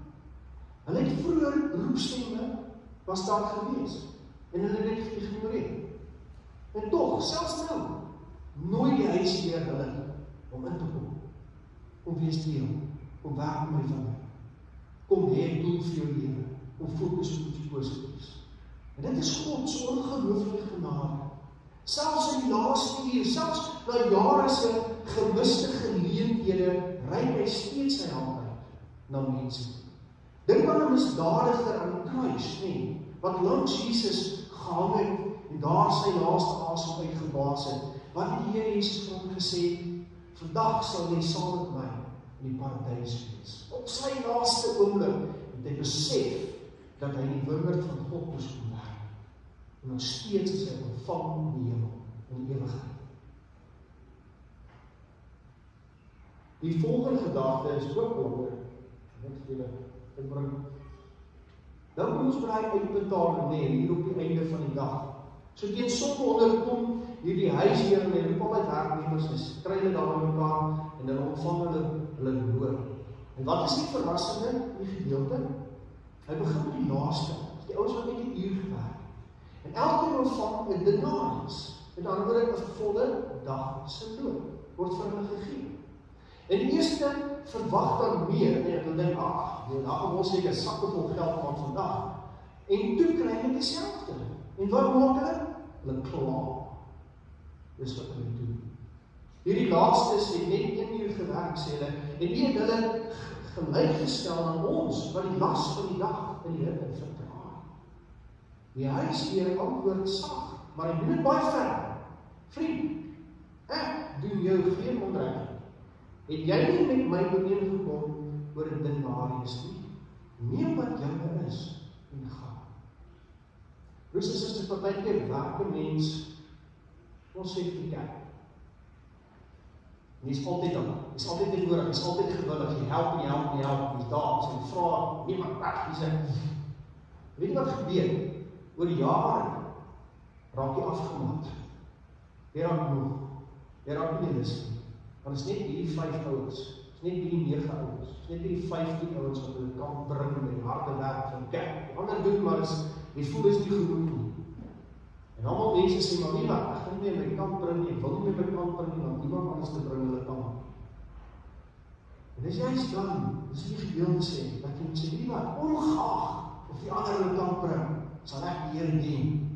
Hulle het vroeër roepstemme was daar gewees en hulle het dit geïgnoreer. En tog, selfs nou, nooi die huisheer hulle om in te kom, om wees deel, om werk met my vinger. Kom hê doel vir jou lewe, om fokus op iets positiefs. En dit is God se ongelooflike genade. Selfs in die laaste uur, selfs na jare se gemiste geleenthede, reik hy steeds sy hand uit na mense. Dink aan 'n misdadiger aan die kruis, nee, wat langs Jesus gehang het en daar sy laaste asem uitgeblaas het. Wat het die Here Jesus vir hom gesê? Vandag sal jy saam met my in die paradys wees. Op sy laaste oomblik het hy besef dat hy die wingerd van God moes kom werk. En nog steeds is hy ontvang in die hemel, in die ewigheid. Die volgende gedagte is ook oor, net vir julle inbring. Nou moet ons bereik uitbetaling neem, hier op die einde van die dag. So teen sononder kom hierdie huisheer en hy roep al die werknemers, hy kry hulle daar in mekaar en hulle ontvang hulle loon. En wat is die verrassende in die gedeelte? Hy begin met die laaste, die ouens wat net die uur gewerk. En elkeen ontvang 'n denarius, met ander woorde 'n volle dag se loon, word vir hulle gegee. En die eerste verwag dan meer, en hulle dink, daar gaan ons seker sakke vol geld van vandag. En toe kry hulle dieselfde. En wat maak hulle? Hulle kla. Dis wat hulle doen. Hierdie laastes het net 1 uur gewerk, sê hulle, en die het hulle gelijkgestel aan ons, wat die las van die dag in die Here verdra. Die huisheer antwoord sag, maar hy doen dit baie ver. Vriend, ek doen jou geen onreg. Het jy nie met my ooreengekom oor 'n denarius nie? Neem wat joune is en gaan. Broers en susters, partykeer werk 'n mens, ons sê vir die kerk. En jy's altyd dan, jy's altyd in nodig, jy's altyd gewillig, jy help en jy help en jy help, jy's daar, jy vra, niemand weg, jy sê, weet jy wat gebeur? Oor die jare raak jy afgemaak. Jy raak moeg, jy raak nie lus nie. Want is net hierdie 5 ouens, is net hierdie 9 ouens, is net hierdie 15 ouens wat hulle kan bring met die harde werk van kerk. Die ander doen maar is, jy voel is nie genoeg nie. En allemaal mense sê, maar nie wat, ek gaan nie in my kant bring nie, ek wil nie in my kant bring nie, want niemand anders te bring hulle kan. En dis juist dan, dis die gedeelte sê, dat jy moet sê, nie wat, ongeag of die ander hulle kan bring, sal ek die Here dien.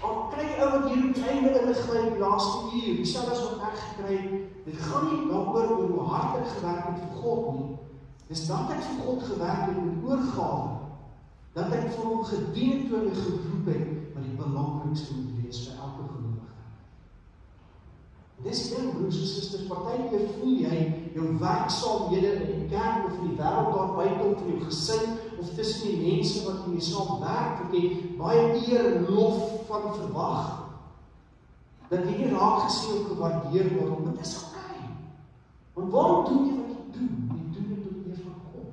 Al kry jy ou wat hier op die einde ingegryp die laaste uur, dieselfde as wat ek gekry, dit gaan nie daaroor oor hoe hard ek gewerk het vir God nie. Dis dat ek vir God gewerk het met oorgawe, dat ek vir hom gedien het toe hy geroep het, maar die belangrikste moet wees vir elke gelowige. Dis ding, broers en susters, partykeer voel jy jou werksaamhede in die kerk of in die wêreld daar buite of in jou gesin of tussen die mense wat jy saam werk, dat jy baie eer en lof van verwag. Dat jy nie raak gesien of gewaardeer word, maar dit is oké. Want waarom doen jy wat jy doen? Jy doen dit tot eer van God.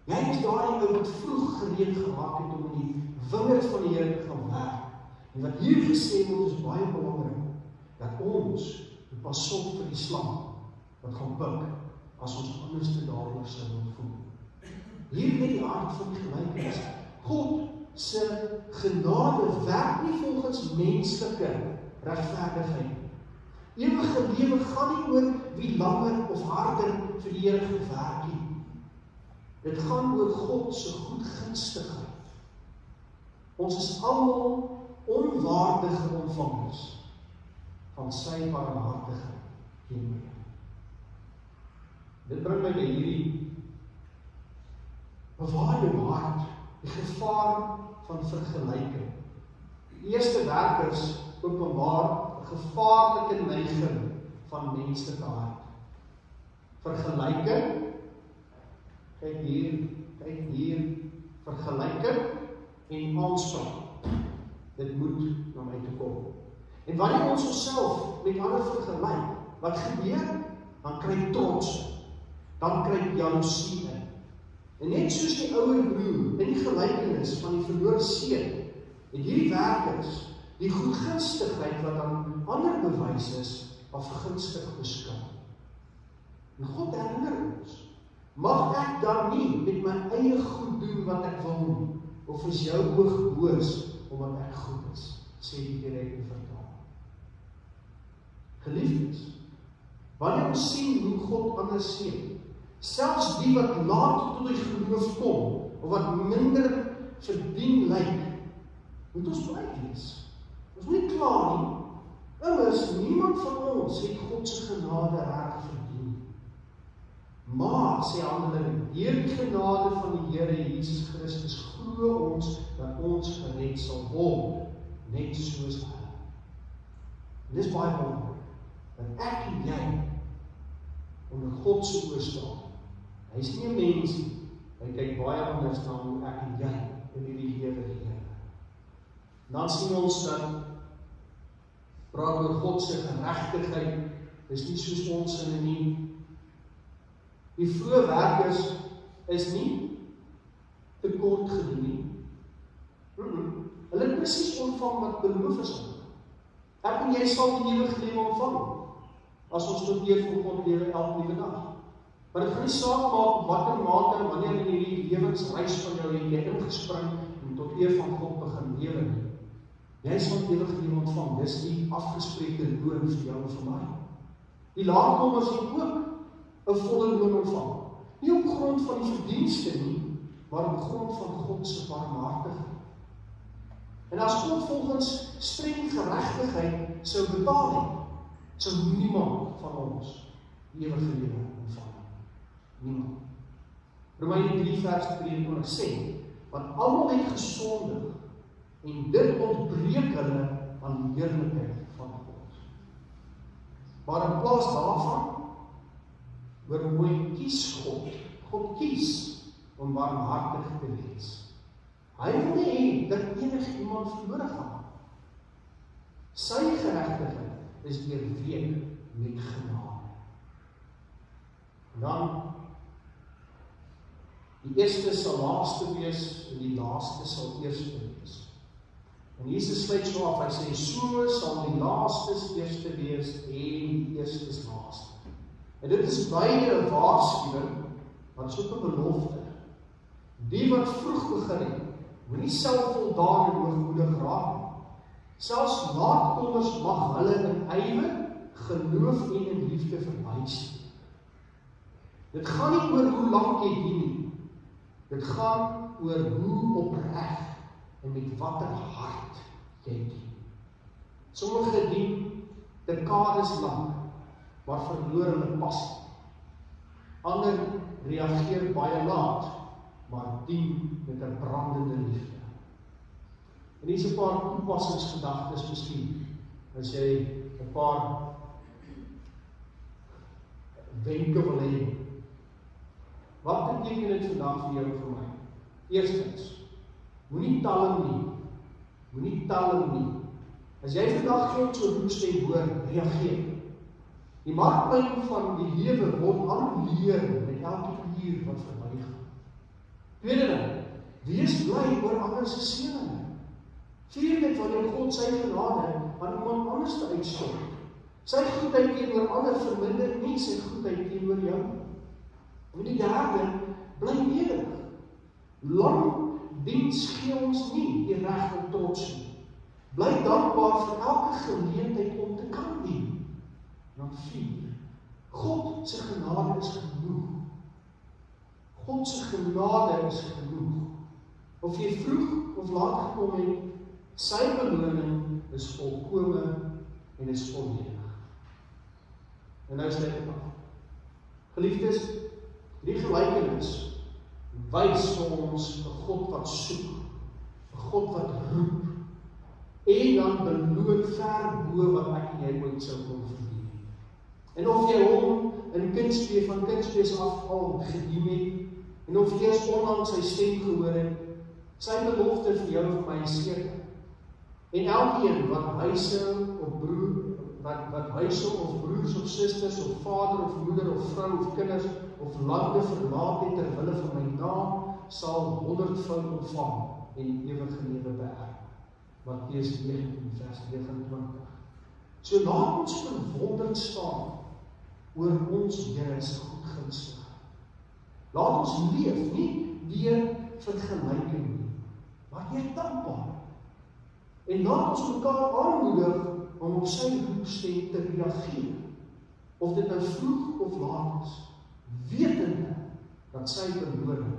Jy is daai ou wat vroeg gereed geraak het om in die wingerd van die Here te gaan werk. En wat hier gesê word is baie belangrik, dat ons pas op vir die slang wat gaan pik, as ons anders te daaroor sal voel. Hier met die hart van die gelykenis. God se genade werk nie volgens menslike regverdigheid. Ewige lewe gaan nie oor wie langer of harder vir die Here gewerk het. Dit gaan oor God se goedgunstigheid. Ons is almal onwaardige ontvangers van sy barmhartigheid teenoor. Dit bring my by hierdie bewaar jou hart die gevaar van vergelyking. Die eerste werkers openbaar 'n gevaarlike neiging van menslike hart. Vergelyking, kyk hier, vergelyking en aanspraak. Dit moet na my toe kom. En wanneer ons onsself met ander vergelyk, wat gebeur? Dan kry trots, dan kry jaloesie in. En net soos die ouer broer in die gelykenis van die verlore seun, het hierdie werkers die goedgunstigheid wat aan ander bewys is, as gunstig beskou. En God herinner ons, mag ek dan nie met my eie goed doen wat ek wil nie, of is jou oog boos omdat ek goed is, sê die direkte vertaling. Geliefdes, wanneer ons sien hoe God anders sien, selfs die wat laat tot die geloof kom, of wat minder verdien lyk, moet ons bly wees. Ons moet nie klaar nie. Immers, niemand van ons het God se genade reg verdien. Maar, sê Handelinge, deur die genade van die Here Jesus Christus glo ons dat ons gered sal word, net soos hy. En dis baie belangrik, dat ek en jy onder God se oë staan. Hy is nie 'n mens nie. Hy kyk baie anders na hoe ek en jy in hierdie lewe leef. Dan sien ons dat praat oor God se geregtigheid, is nie soos ons sinne nie. Die vroeë werkers is nie tekort gedoen nie. Hulle het presies ontvang wat beloof is aan. Ek en jy sal die ewige lewe ontvang, as ons tot eer van God lewe elke liewe dag. Maar dit gaan nie saak maak watter mate wanneer in hierdie lewensreis van jou het jy ingespring en tot eer van God begin lewe nie. Jy sal die ewige lewe ontvang, dis die afgespreekte loon vir jou en vir my. Die laatkommers het ook 'n volle loon ontvang. Nie op grond van die verdienste nie, maar op grond van God se barmhartigheid. En as God volgens streng geregtigheid sou betaal het, sou niemand van ons die ewige lewe ontvang. Niemand. Romeine 3 vers 23 sê, want almal het gesondig en dit ontbreek hulle aan die heerlikheid van God. Maar in plaas daarvan, hoor mooi, kies God kies om barmhartig te wees. Hy wil nie hê dat enige iemand verlore gaan. Sy geregtigheid is deurweek met genade. En dan, die eerste sal laaste wees en die laaste sal eerste wees. En Jesus sluit so af, hy sê, so sal die laastes eerste wees en die eerstes laaste. En dit is beide 'n waarskuwing, maar dit is ook 'n belofte. Die wat vroeg begin het, moenie selfvoldaan en hoogmoedig raak nie. Selfs laatkommers mag hulle in ywer, geloof en in liefde verwys. Dit gaan nie oor hoe lank jy dien nie. Dit gaan oor hoe opreg en met watter hart jy dien. Sommige dien dekades lank, maar verloor hulle pas. Ander reageer baie laat, maar dien met 'n brandende liefde. En hier is 'n paar toepassingsgedagtes miskien, as jy 'n paar wenke wil hê. Wat beteken dit vandag vir jou en vir my? Eerstens, moenie talm nie. Moenie talm nie. As jy vandag God se roepstem hoor, reageer. Die markplein van die lewe word aanleer met elke uur wat verbygaan. Tweede ding, wees bly oor ander se seëninge. Vier dit wanneer God sy genade aan iemand anders te uitstort. Sy goedheid teenoor ander verminder nie sy goedheid teenoor jou. En die derde, bly nederig. Lang diens gee ons nie die reg om trots nie. Bly dankbaar vir elke geleentheid om te kan dien. Dan 4. God se genade is genoeg. God se genade is genoeg. Of jy vroeg of laat gekom het, sy beloning is volkome en is volledig. En nou sluit ek af. Geliefdes, die gelykenis wys vir ons 'n God wat soek, 'n God wat roep, en dan beloon ver bo wat ek en jy ooit sou kon verdien. En of jy hom in kindspees van kindspees af al gedien het, en of jy eens onlangs sy stem gehoor het, sy belofte vir jou en my is seker. En elkeen wat huise of broers of susters of vader of moeder of vrou of kinders of lande verlaat het ter wille van my naam, sal 100-foud ontvang en ewige lewe beerf. Matteus 19 vers 29. So laat ons verwonderd staan oor ons Here se goedgunstigheid. Laat ons leef nie deur vergelyking nie, maar deur dankbaarheid. En laat ons mekaar aanmoedig om op sy roepstem te reageer, of dit nou vroeg of laat is, wetende dat sy beloning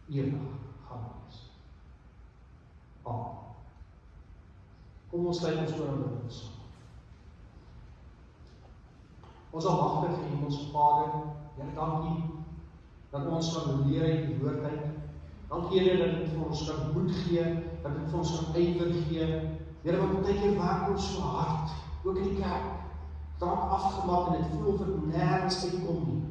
ewig gaan wees. Amen. Kom ons sluit ons oor en bid ons. Ons almagtige Hemelse Vader, Here, dankie dat ons kan leer uit die woord uit. Dankie Here dat dit vir ons kan moed gee, dat dit vir ons kan ywer gee. Here, want baie keer werk ons so hard, ook in die kerk, raak afgemat en dit voel of dit nergens uitkom nie.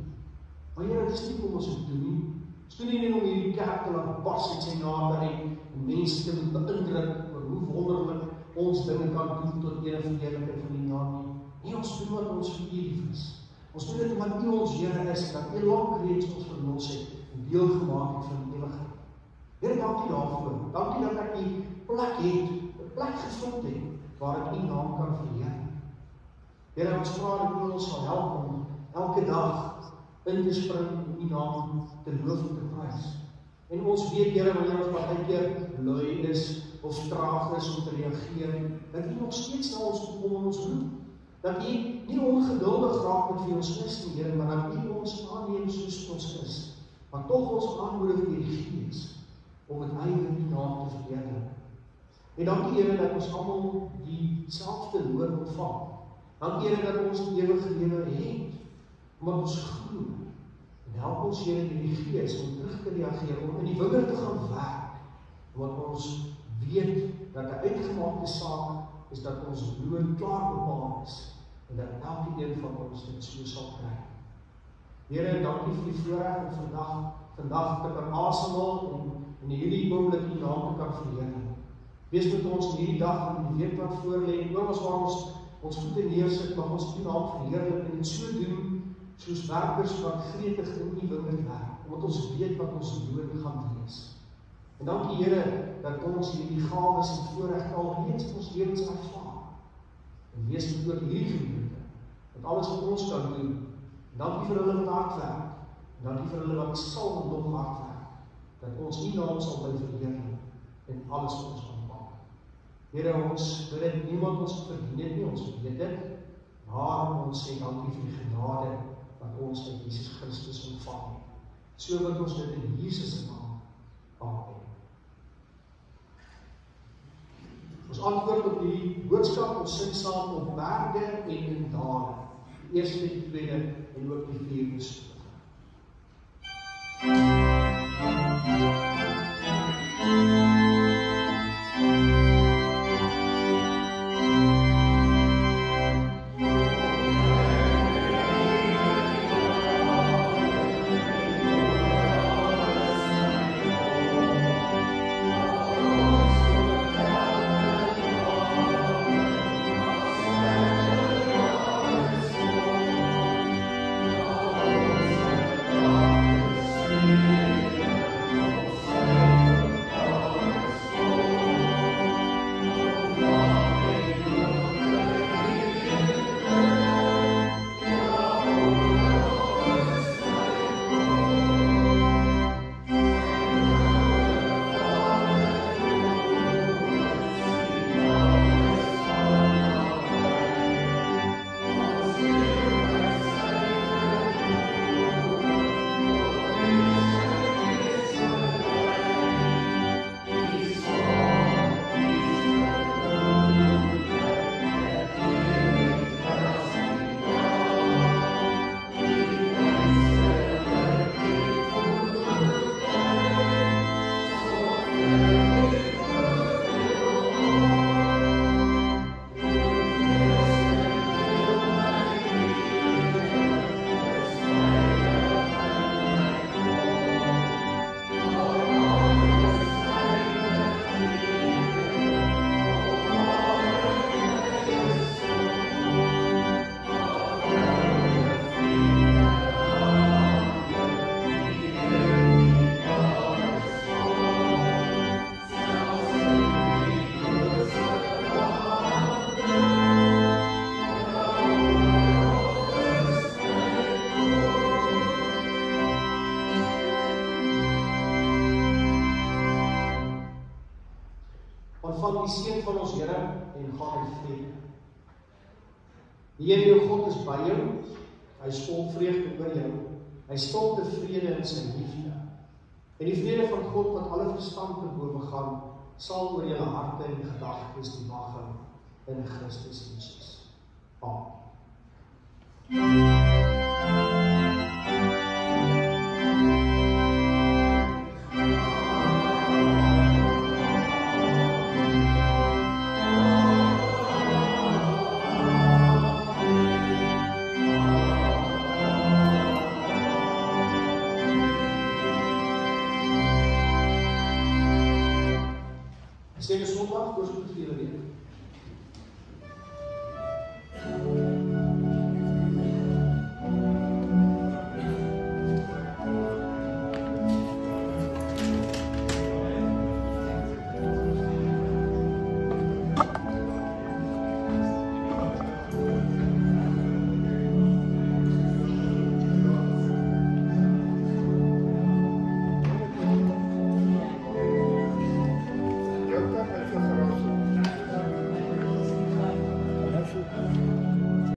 Maar Here, dit is nie kom ons het doen nie. Ons doen nie om hierdie kerk te laat bars uit sy naam uit en mense te beïndruk oor hoe wonderlik ons dinge kan doen tot ere verheerlikheid van die naam nie. Nee, ons doen wat ons vir U lief is. Ons doen dit omdat U ons Here is, dat U lank reeds ons verlos het en deel gemaak het van die ewigheid. Here, dankie daarvoor. Dankie dat ek die plek het, 'n plek gevind het, waar ek U naam kan verheerlik. Here, ons vra dat U ons sal help om elke dag in te spring om U naam te loof en te prys. En ons weet, Here, wanneer ons baie keer lui is of traag is om te reageer, dat U nog steeds na ons kom en ons roep. Dat U nie ongeduldig raak met wie ons is nie, Here, maar dat U ons aanneem soos ons is. Maar tog ons aanmoedig deur die Gees om met ywer U naam te verheerlik. En dankie Here dat ons almal dieselfde loon ontvang. Dankie Here dat ons die ewige lewe het, omdat ons glo. En help ons Here deur die Gees om terug te reageer, om in die wingerd te gaan werk, omdat ons weet dat 'n uitgemaakte saak is dat ons loon klaar bepaal is, en dat elke een van ons dit so sal kry. Here, dankie vir die voorreg om vandag te kan asemhaal en in hierdie oomblik U naam te kan verheerlik. Wees met ons in hierdie dag en die week wat voorlê, en oor waar ons voete neersit, mag ons U naam verheerlik en dit so doen, soos werkers wat gretig in U wingerd werk, omdat ons weet wat ons loon gaan wees. En dankie Here, dat ons hierdie gawes en voorregte al reeds in ons lewens ervaar. En wees met oor hierdie gemeente, dat alles wat ons kan doen. En dankie vir hulle wat hard werk, en dankie vir hulle wat sal en nog hard werk, dat ons U naam sal bly verheerlik in alles wat ons aanpak. Here, ons wil dit niemand ons verdien het nie, ons weet dit, maar ons sê dankie vir die genade wat ons uit Jesus Christus ontvang het. So wil ons dit in Jesus se naam. Amen. Ons antwoord op die boodskap, ons sing saam op berge en in dale. Die eerste, die tweede en ook die vierde strofe. Oh, ontvang die seën van ons Here en gaan in vrede. Die Here jou God is by jou, hy is vol vreugde oor jou, hy stil tevrede in sy liefde. En die vrede van God wat alle verstand te bowe gaan, sal oor julle harte en gedagtes die wag hou in Christus Jesus. Amen. Sê Sondag, voorspoed vir julle weer.